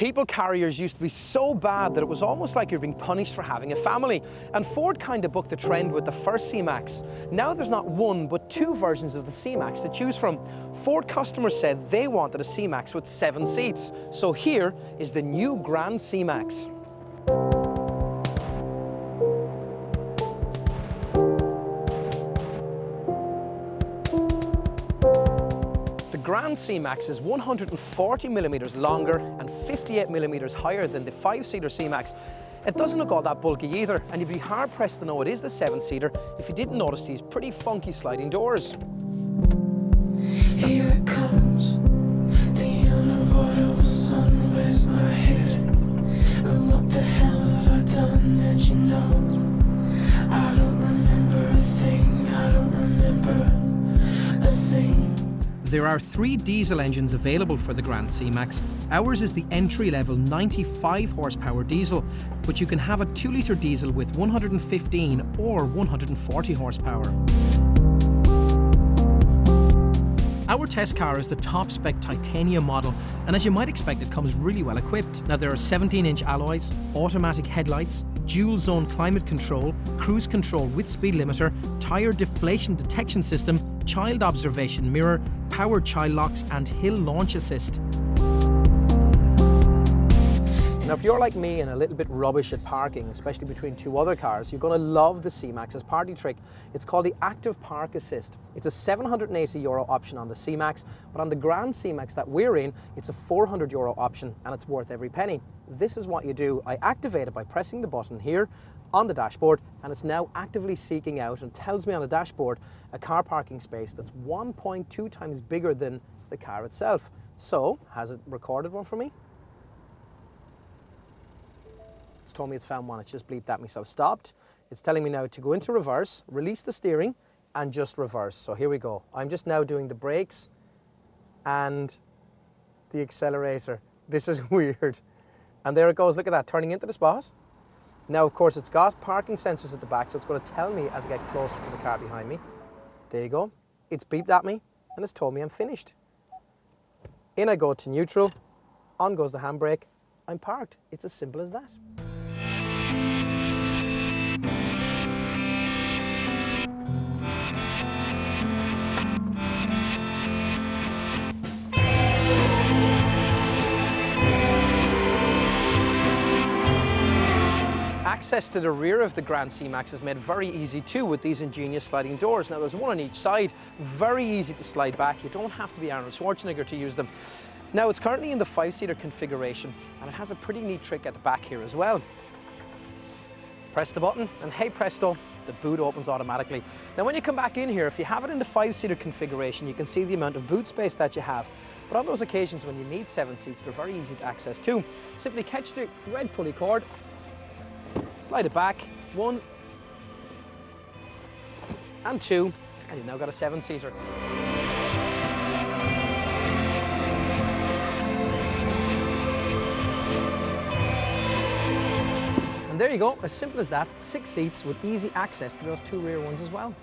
People carriers used to be so bad that it was almost like you're being punished for having a family. And Ford kind of booked the trend with the first CMAX. Now there's not one, but two versions of the CMAX to choose from. Ford customers said they wanted a CMAX with 7 seats. So here is the new Grand CMAX. The Grand CMAX is 140mm longer and 58mm higher than the 5-seater CMAX. It doesn't look all that bulky either, and you'd be hard-pressed to know it is the 7-seater if you didn't notice these pretty funky sliding doors. Here it comes, the unavoidable sun weighs my head. And what the hell have I done that you know? I don't remember a thing, I don't remember a thing. There are 3 diesel engines available for the Grand CMAX. Ours is the entry-level 95 horsepower diesel, but you can have a 2-litre diesel with 115 or 140 horsepower. Our test car is the top-spec titanium model, and as you might expect, it comes really well equipped. Now, there are 17-inch alloys, automatic headlights, dual-zone climate control, cruise control with speed limiter, tyre deflation detection system, child observation mirror, powered child locks and hill launch assist. Now, if you're like me and a little bit rubbish at parking, especially between 2 other cars, you're going to love the CMAX's party trick. It's called the Active Park Assist. It's a €780 option on the CMAX, but on the Grand CMAX that we're in, it's a €400 option, and it's worth every penny. This is what you do. I activate it by pressing the button here on the dashboard, and it's now actively seeking out and tells me on the dashboard a car parking space that's 1.2 times bigger than the car itself. So, has it recorded one for me? It's told me it's found one. It's just bleeped at me, so I've stopped. It's telling me now to go into reverse, release the steering, and just reverse. So here we go. I'm just now doing the brakes and the accelerator. This is weird. And there it goes. Look at that, turning into the spot. Now, of course, it's got parking sensors at the back, so it's going to tell me as I get closer to the car behind me. There you go. It's beeped at me, and it's told me I'm finished. In I go to neutral, on goes the handbrake, I'm parked. It's as simple as that. Access to the rear of the Grand CMAX is made very easy too with these ingenious sliding doors. Now there's one on each side, very easy to slide back. You don't have to be Arnold Schwarzenegger to use them. Now it's currently in the 5-seater configuration, and it has a pretty neat trick at the back here as well. Press the button and hey presto, the boot opens automatically. Now when you come back in here, if you have it in the 5-seater configuration, you can see the amount of boot space that you have. But on those occasions when you need 7 seats, they're very easy to access too. Simply catch the red pulley cord, slide it back, 1 and 2, and you've now got a 7-seater. And there you go, as simple as that, 6 seats with easy access to those 2 rear ones as well.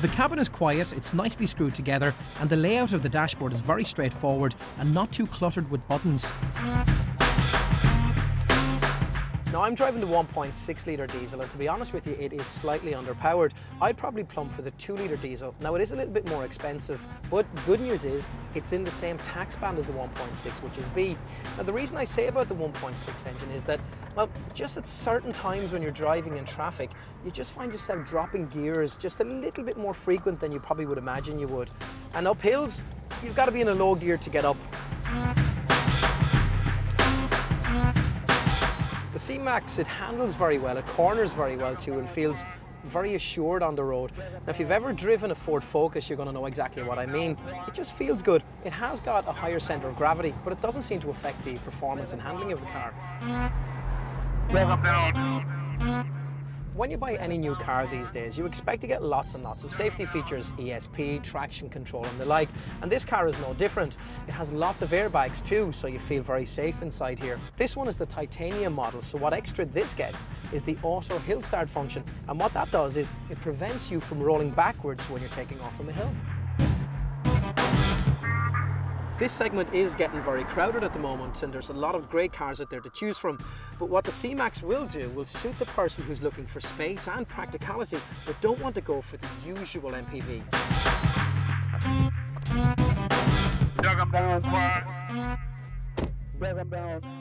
The cabin is quiet, it's nicely screwed together, and the layout of the dashboard is very straightforward and not too cluttered with buttons. Now I'm driving the 1.6-litre diesel, and to be honest with you, it is slightly underpowered. I'd probably plumb for the 2-litre diesel. Now it is a little bit more expensive, but good news is it's in the same tax band as the 1.6, which is B. Now the reason I say about the 1.6 engine is that, well, just at certain times when you're driving in traffic, you just find yourself dropping gears just a little bit more frequent than you probably would imagine you would. And up hills, you've got to be in a low gear to get up. The CMAX, it handles very well, it corners very well too, and feels very assured on the road. Now if you've ever driven a Ford Focus, you're going to know exactly what I mean. It just feels good. It has got a higher centre of gravity, but it doesn't seem to affect the performance and handling of the car. When you buy any new car these days, you expect to get lots and lots of safety features, ESP, traction control and the like, and this car is no different. It has lots of airbags too, so you feel very safe inside here. This one is the titanium model, so what extra this gets is the auto hill start function, and what that does is it prevents you from rolling backwards when you're taking off from a hill. This segment is getting very crowded at the moment, and there's a lot of great cars out there to choose from. But what the CMAX will do will suit the person who's looking for space and practicality, but don't want to go for the usual MPV. Dug 'em down, squad. Dug 'em down.